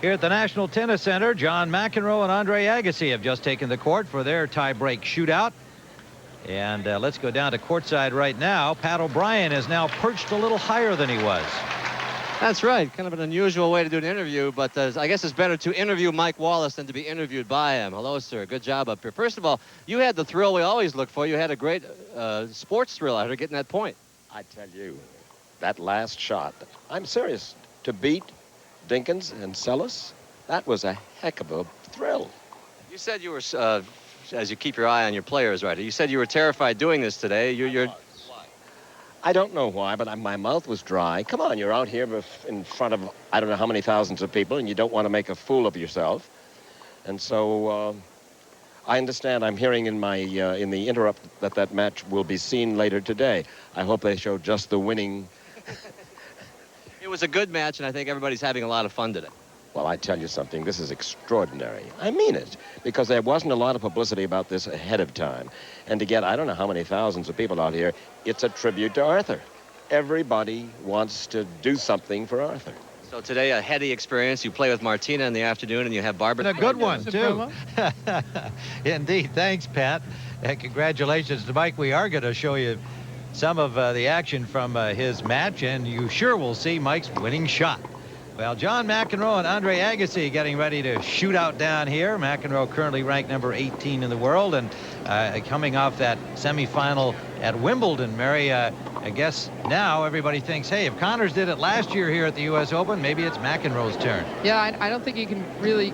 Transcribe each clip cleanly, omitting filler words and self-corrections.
Here at the National Tennis Center, John McEnroe and Andre Agassi have just taken the court for their tie-break shootout. And let's go down to courtside right now. Pat O'Brien is now perched a little higher than he was. That's right. Kind of an unusual way to do an interview, but I guess it's better to interview Mike Wallace than to be interviewed by him. Hello, sir. Good job up here. First of all, you had the thrill we always look for. You had a great sports thrill out here getting that point. I tell you, that last shot, I'm serious, to beat Dinkins and Sellis, that was a heck of a thrill. You said you were, as you keep your eye on your players, right? You said you were terrified doing this today. You're I don't know why, but my mouth was dry. Come on, you're out here in front of I don't know how many thousands of people, and you don't want to make a fool of yourself. And so I understand. I'm hearing in my in the interrupt that match will be seen later today. I hope they show just the winning. It was a good match, and I think everybody's having a lot of fun today. Well, I tell you something, this is extraordinary. I mean it, because there wasn't a lot of publicity about this ahead of time. And to get, I don't know how many thousands of people out here, it's a tribute to Arthur. Everybody wants to do something for Arthur. So today, a heady experience. You play with Martina in the afternoon, and you have Barbara. And a good one, too. Indeed. Thanks, Pat. And congratulations to Mike. We are going to show you some of the action from his match, and you sure will see Mike's winning shot. Well, John McEnroe and Andre Agassi getting ready to shoot out down here. McEnroe currently ranked number 18 in the world, and coming off that semifinal at Wimbledon, Mary, I guess now everybody thinks, hey, if Connors did it last year here at the U.S. Open, maybe it's McEnroe's turn. Yeah, I don't think you can really,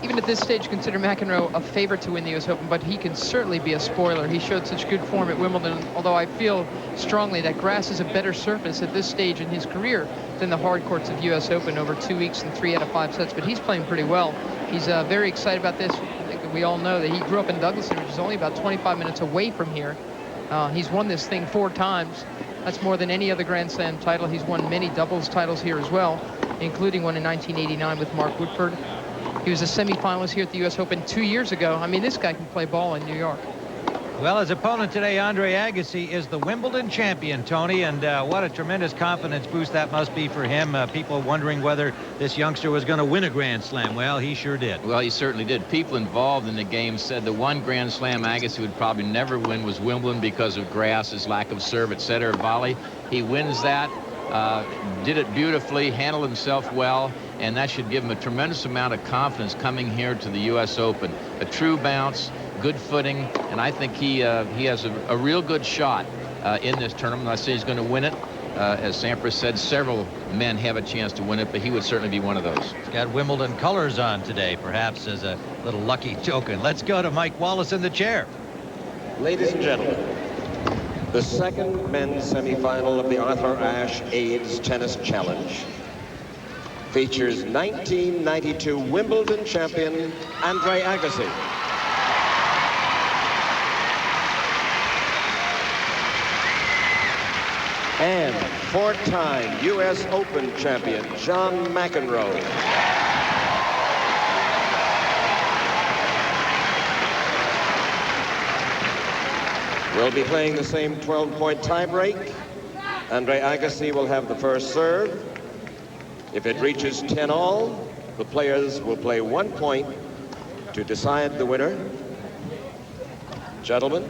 even at this stage, consider McEnroe a favorite to win the U.S. Open, but he can certainly be a spoiler. He showed such good form at Wimbledon, although I feel strongly that grass is a better surface at this stage in his career than the hard courts of U.S. Open over 2 weeks and 3 out of 5 sets, but he's playing pretty well. He's very excited about this. I think that we all know that he grew up in Douglaston, which is only about 25 minutes away from here. He's won this thing 4 times. That's more than any other Grand Slam title. He's won many doubles titles here as well, including one in 1989 with Mark Woodford. He was a semifinalist here at the U.S. Open 2 years ago. I mean, this guy can play ball in New York. Well, his opponent today, Andre Agassi, is the Wimbledon champion, Tony, and what a tremendous confidence boost that must be for him. People wondering whether this youngster was going to win a Grand Slam. Well, he sure did. Well, he certainly did. People involved in the game said the one Grand Slam Agassi would probably never win was Wimbledon because of grass, his lack of serve, etc. Volley. He wins that, did it beautifully, handled himself well, and that should give him a tremendous amount of confidence coming here to the U.S. Open. A true bounce, good footing, and I think he has a real good shot in this tournament. I say he's going to win it. As Sampras said, several men have a chance to win it, but he would certainly be one of those. He's got Wimbledon colors on today, perhaps as a little lucky token. Let's go to Mike Wallace in the chair. Ladies and gentlemen, the second men's semifinal of the Arthur Ashe AIDS Tennis Challenge features 1992 Wimbledon champion Andre Agassi and 4-time U.S. Open champion John McEnroe. We'll be playing the same 12-point tiebreak. Andre Agassi will have the first serve. If it reaches 10-all, the players will play 1 point to decide the winner. Gentlemen,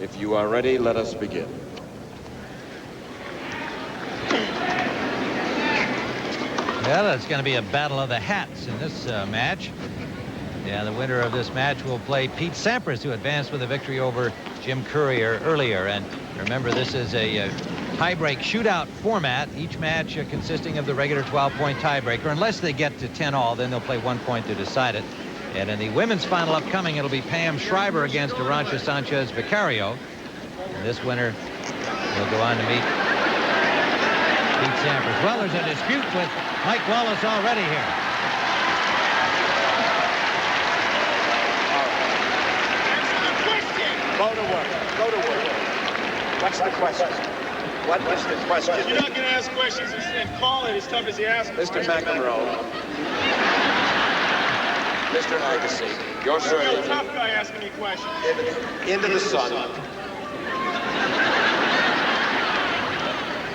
if you are ready, let us begin. Well, it's going to be a battle of the hats in this match. Yeah, the winner of this match will play Pete Sampras, who advanced with a victory over Jim Courier earlier. And remember, this is a tiebreak shootout format, each match consisting of the regular 12-point tiebreaker. Unless they get to 10-all, then they'll play 1 point to decide it. And in the women's final upcoming, it'll be Pam Shriver against Arantxa Sanchez Vicario. And this winner will go on to meet Pete Sampras. Well, there's a dispute with Mike Wallace already here. Go to work. Go to work. What's the question? What is the question? You're not going to ask questions and call it as tough as you ask. Mr. McEnroe. Mr. Agassi, your You're a serving tough guy asking me questions. into the sun.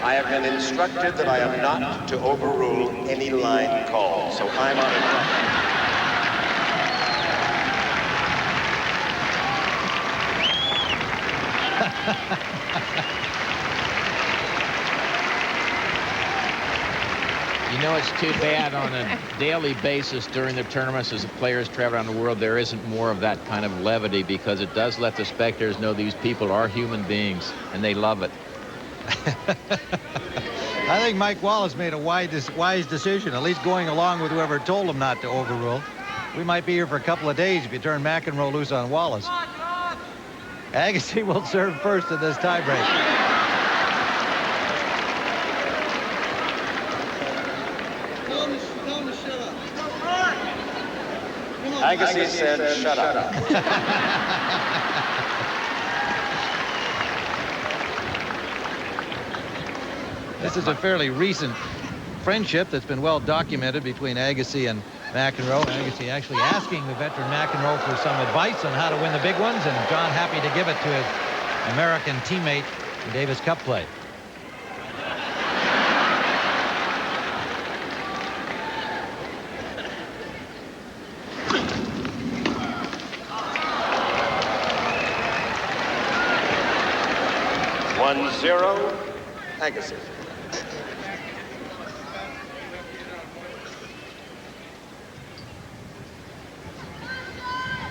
I have been instructed that I am not to overrule any line call, so I'm on it. You know, it's too bad on a daily basis during the tournaments as the players travel around the world, there isn't more of that kind of levity, because it does let the spectators know these people are human beings, and they love it. I think Mike Wallace made a wise decision, at least going along with whoever told him not to overrule. We might be here for a couple of days if you turn McEnroe loose on Wallace. Agassi will serve first in this tiebreak. Agassi said, shut up. This is a fairly recent friendship that's been well documented between Agassi and McEnroe. Agassi actually asking the veteran McEnroe for some advice on how to win the big ones, and John happy to give it to his American teammate in Davis Cup play. Agassi.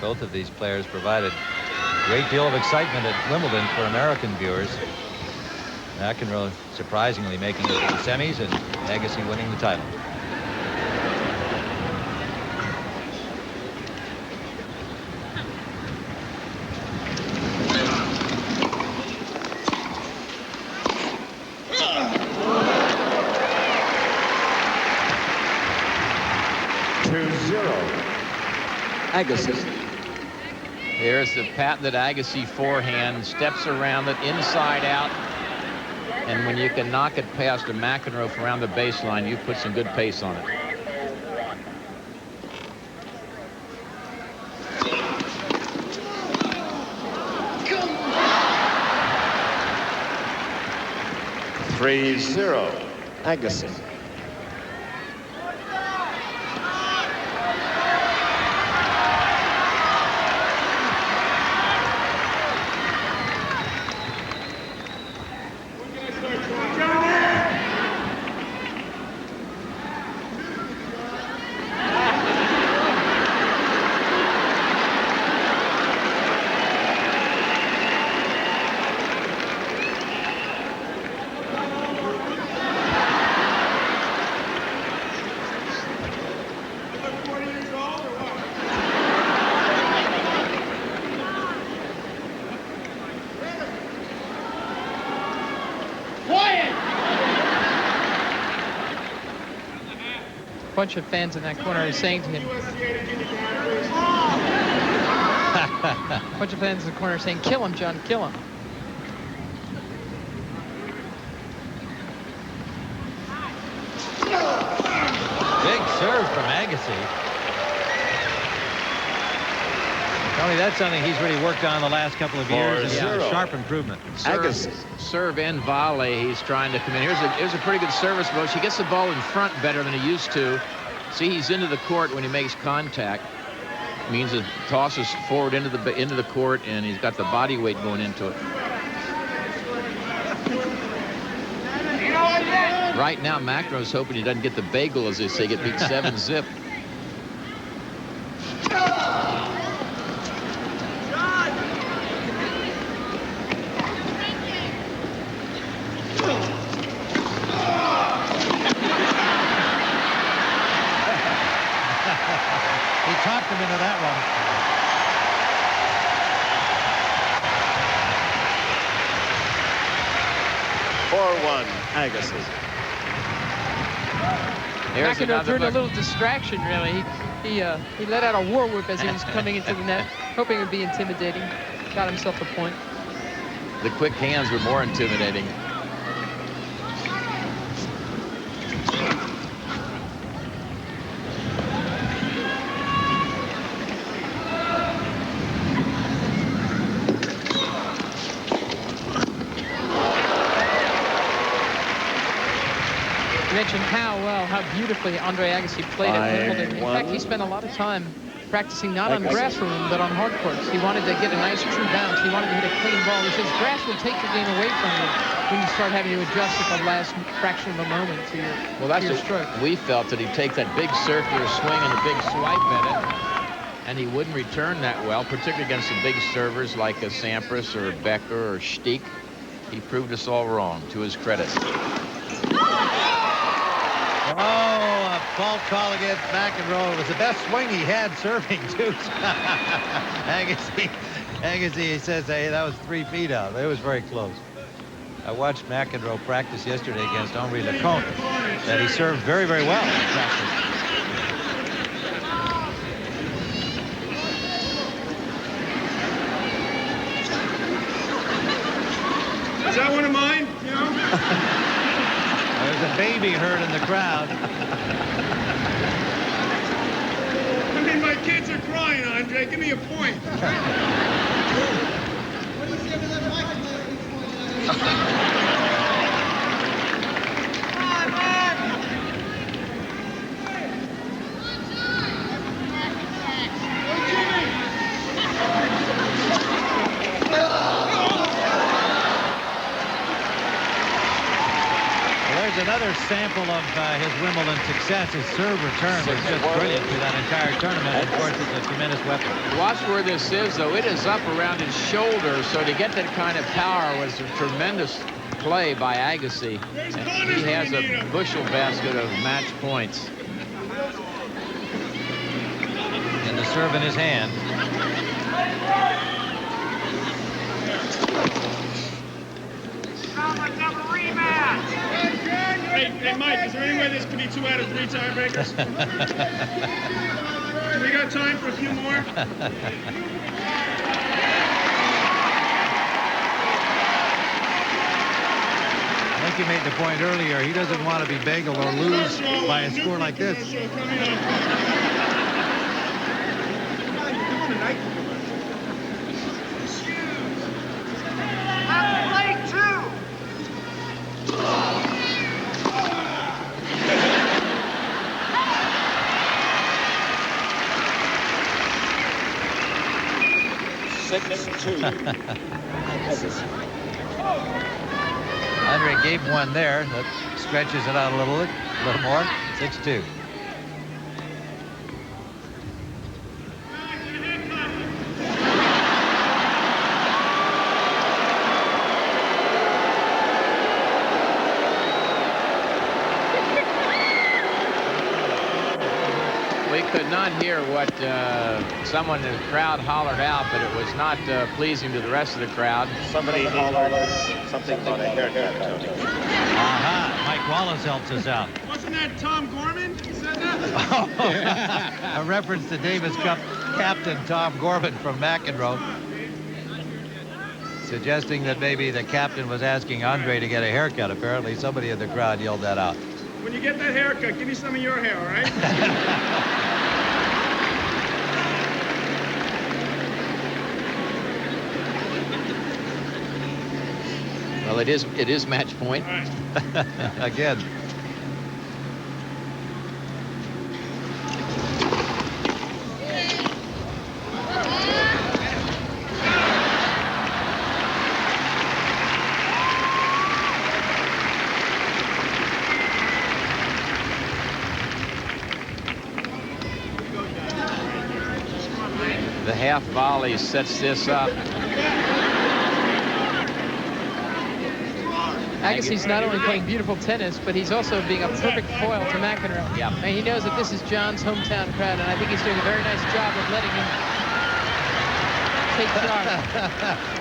Both of these players provided a great deal of excitement at Wimbledon for American viewers. McEnroe surprisingly making it to the semis, and Agassi winning the title. Agassi. Here's the patented Agassi forehand, steps around it inside out, and when you can knock it past a McEnroe from around the baseline, you put some good pace on it. Agassi. Bunch of fans in that corner are saying to him. Bunch of fans in the corner saying, "Kill him, John, kill him." Big serve from Agassi. Tony, that's something he's really worked on the last couple of years. And a sharp improvement. Serve and volley. He's trying to come in. Here's a pretty good service approach. He gets the ball in front better than he used to. See, he's into the court when he makes contact. Means it tosses forward into the court, and he's got the body weight going into it. Right now, McEnroe's hoping he doesn't get the bagel, as they say, get beat 7-zip. He talked him into that one. Agassi. McEnroe turned a little distraction, really. He let out a war whoop as he was coming into the net, hoping it would be intimidating. Got himself a point. The quick hands were more intimidating. mention how beautifully Andre Agassi played at Wimbledon. In fact, he spent a lot of time practicing not on grass for him, but on hard courts. He wanted to get a nice true bounce. He wanted to hit a clean ball. He says grass will take the game away from you when you start having to adjust at the last fraction of a moment to your, stroke. We felt that he'd take that big circular swing and a big swipe at it, and he wouldn't return that well, particularly against the big servers like a Sampras or a Becker or Stieck. He proved us all wrong, to his credit. Oh, a fault call against McEnroe. It was the best swing he had serving, too. Agassi, he says, hey, that was 3 feet out. It was very close. I watched McEnroe practice yesterday against Henri Lecomte, that he served very, very well in practice. Is that one of mine? You know? There's a baby hurt in the crowd. I mean, my kids are crying, Andre. Give me a point. Another sample of his Wimbledon success. His serve return was just brilliant through that entire tournament. And of course, it's a tremendous weapon. Watch where this is, though. It is up around his shoulder, so to get that kind of power was a tremendous play by Agassi. And he has a bushel basket of match points. And the serve in his hand. Hey, Mike, is there any way this could be 2 out of 3 tiebreakers? We got time for a few more? I think you made the point earlier. He doesn't want to be bageled or lose by a score like this. Andre gave one there. That stretches it out a little more. 6-2. We could not hear what someone in the crowd hollered out, but it was not pleasing to the rest of the crowd. Somebody hollered something about a haircut. Aha, Mike Wallace helps us out. Wasn't that Tom Gorman who said that? A reference to Davis Cup captain Tom Gorman from McEnroe, suggesting that maybe the captain was asking Andre to get a haircut. Apparently somebody in the crowd yelled that out. When you get that haircut, give me some of your hair, all right? Well, it is match point. Right. Again. The half volley sets this up. Agassi's not only playing beautiful tennis, but he's also being a perfect foil to McEnroe. Yeah. And he knows that this is John's hometown crowd, and I think he's doing a very nice job of letting him take charge.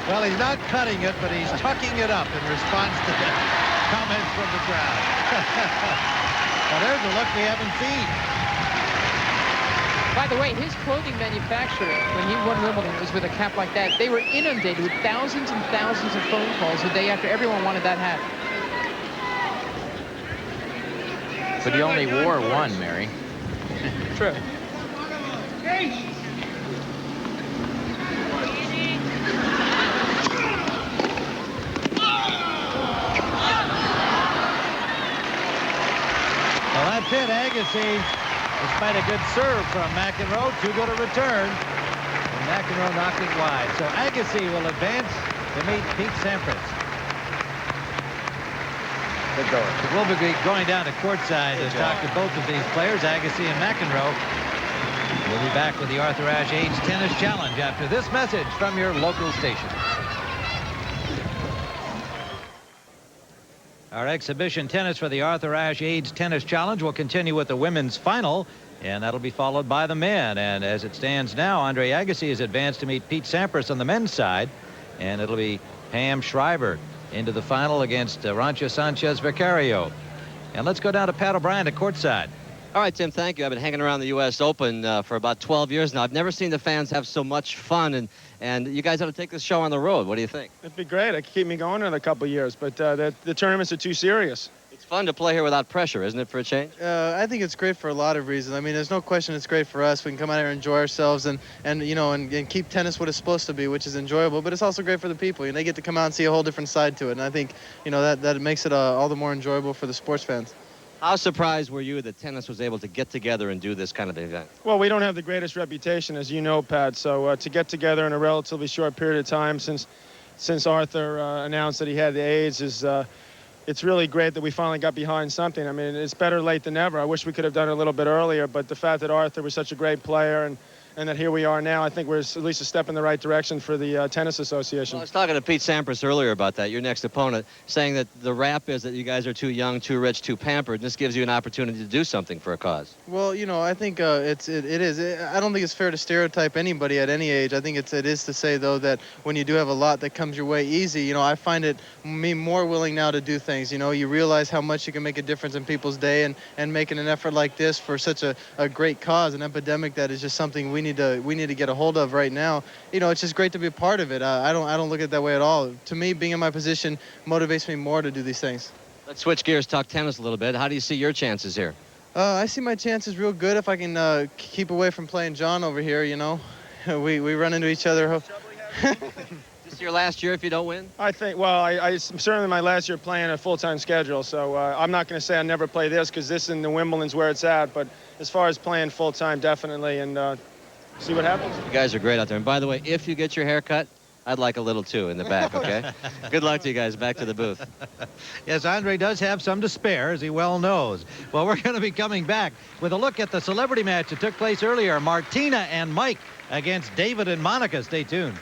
Well, he's not cutting it, but he's tucking it up in response to the comments from the crowd. Now, there's a look we haven't seen. By the way, his clothing manufacturer, when he won Wimbledon, was with a cap like that. They were inundated with thousands and thousands of phone calls the day after. Everyone wanted that hat. But he only wore one, Mary. True. pit. Agassi, despite a good serve from McEnroe, too good a return. And McEnroe knocked it wide. So Agassi will advance to meet Pete Sampras. Good going. We'll be going down to courtside to talk to both of these players, Agassi and McEnroe. We'll be back with the Arthur Ashe Age Tennis Challenge after this message from your local station. Our exhibition tennis for the Arthur Ashe AIDS Tennis Challenge will continue with the women's final, and that'll be followed by the men. And as it stands now, Andre Agassi is advanced to meet Pete Sampras on the men's side, and it'll be Pam Shriver into the final against Rancha Sanchez Vicario. And let's go down to Pat O'Brien at courtside. All right, Tim, thank you. I've been hanging around the U.S. Open for about 12 years now. I've never seen the fans have so much fun, and you guys ought to take this show on the road. What do you think? It'd be great. It could keep me going another couple of years, but the tournaments are too serious. It's fun to play here without pressure, isn't it, for a change? I think it's great for a lot of reasons. I mean, there's no question it's great for us. We can come out here and enjoy ourselves and keep tennis what it's supposed to be, which is enjoyable. But it's also great for the people. They get to come out and see a whole different side to it. And I think, that makes it all the more enjoyable for the sports fans. How surprised were you that tennis was able to get together and do this kind of event? Well, we don't have the greatest reputation, as you know, Pat. So to get together in a relatively short period of time since Arthur announced that he had the AIDS it's really great that we finally got behind something. I mean, it's better late than never. I wish we could have done it a little bit earlier, but the fact that Arthur was such a great player and that here we are now, I think we're at least a step in the right direction for the Tennis Association. Well, I was talking to Pete Sampras earlier about that, your next opponent, saying that the rap is that you guys are too young, too rich, too pampered, and this gives you an opportunity to do something for a cause. Well, I think it is. I don't think it's fair to stereotype anybody at any age. I think it is to say, though, that when you do have a lot that comes your way easy, I find me more willing now to do things. You realize how much you can make a difference in people's day, and making an effort like this for such a great cause, an epidemic that is just something we need to get a hold of right now. It's just great to be a part of it. I don't look at it that way at all. To me, being in my position motivates me more to do these things. Let's switch gears, talk tennis a little bit. How do you see your chances here? I see my chances real good if I can keep away from playing John over here. We run into each other. Is this your last year if you don't win? I think, well, I'm certainly my last year playing a full-time schedule, so I'm not going to say I never play this because this in the Wimbledon's where it's at, but as far as playing full-time, definitely, and see what happens. You guys are great out there. And by the way, if you get your hair cut, I'd like a little too in the back, okay? Good luck to you guys. Back to the booth. Yes, Andre does have some to spare, as he well knows. Well, we're going to be coming back with a look at the celebrity match that took place earlier. Martina and Mike against David and Monica. Stay tuned.